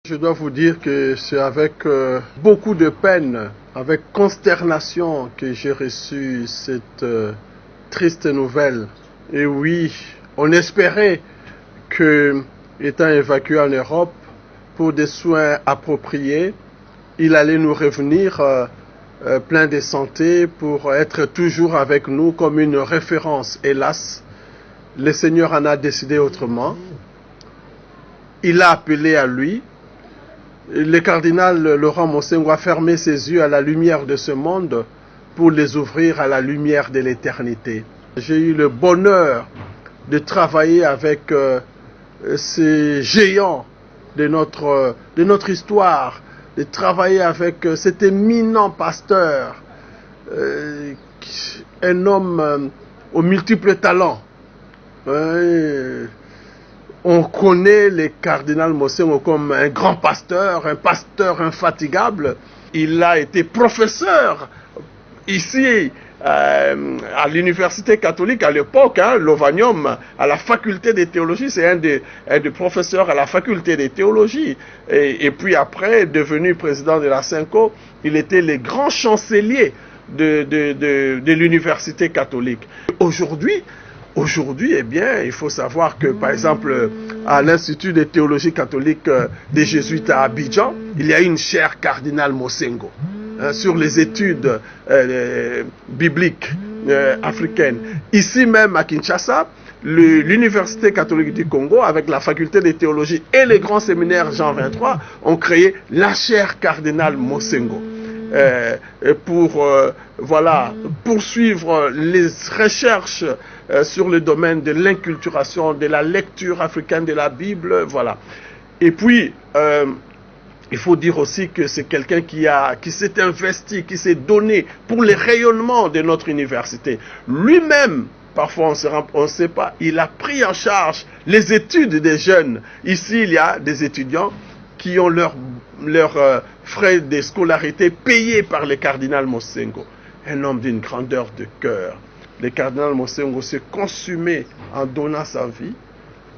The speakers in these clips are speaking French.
Je dois vous dire que c'est avec beaucoup de peine, avec consternation que j'ai reçu cette triste nouvelle. Et oui, on espérait que, étant évacué en Europe pour des soins appropriés, il allait nous revenir plein de santé pour être toujours avec nous comme une référence. Hélas, le Seigneur en a décidé autrement. Il a appelé à lui. Le cardinal Laurent Mosengo a fermé ses yeux à la lumière de ce monde pour les ouvrir à la lumière de l'éternité. J'ai eu le bonheur de travailler avec ces géants de notre histoire, de travailler avec cet éminent pasteur, un homme aux multiples talents. On connaît le cardinal Mosengo comme un grand pasteur, un pasteur infatigable. Il a été professeur ici à l'université catholique à l'époque, l'Ovanium, à la faculté de théologie. C'est un des professeurs à la faculté de théologie. Et puis après, devenu président de la Synco, il était le grand chancelier de l'université catholique. Aujourd'hui, eh bien, il faut savoir que, par exemple, à l'Institut de théologie catholique des Jésuites à Abidjan, il y a une chaire cardinal Mosengo sur les études bibliques africaines. Ici même à Kinshasa, l'Université catholique du Congo, avec la faculté de théologie et les grands séminaires Jean 23, ont créé la chaire cardinal Mosengo. Pour poursuivre les recherches sur le domaine de l'inculturation, de la lecture africaine de la Bible, voilà. Et puis, il faut dire aussi que c'est quelqu'un qui s'est investi, qui s'est donné pour le rayonnement de notre université. Lui-même, parfois on ne sait pas, il a pris en charge les études des jeunes. Ici, il y a des étudiants qui ont leurs frais de scolarité payés par le cardinal Mosengo. Un homme d'une grandeur de cœur. Le cardinal Mosengo s'est consumé en donnant sa vie.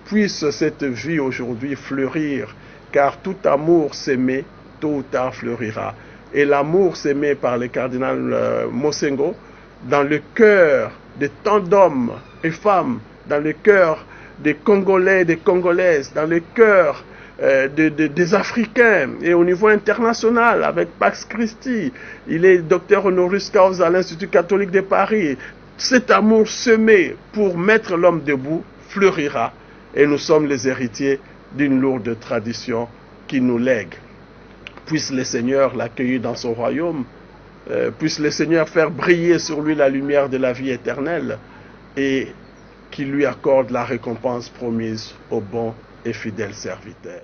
Puisse cette vie aujourd'hui fleurir, car tout amour s'aimé, tôt ou tard fleurira. Et l'amour s'aimé par le cardinal Mosengo, dans le cœur de tant d'hommes et femmes, dans le cœur des Congolais et des Congolaises, dans le cœur des Africains et au niveau international avec Pax Christi. Il est docteur honoris causa à l'Institut catholique de Paris. Cet amour semé pour mettre l'homme debout fleurira et nous sommes les héritiers d'une lourde tradition qui nous lègue. Puisse le Seigneur l'accueillir dans son royaume, puisse le Seigneur faire briller sur lui la lumière de la vie éternelle et qu'il lui accorde la récompense promise au bon et fidèle serviteur.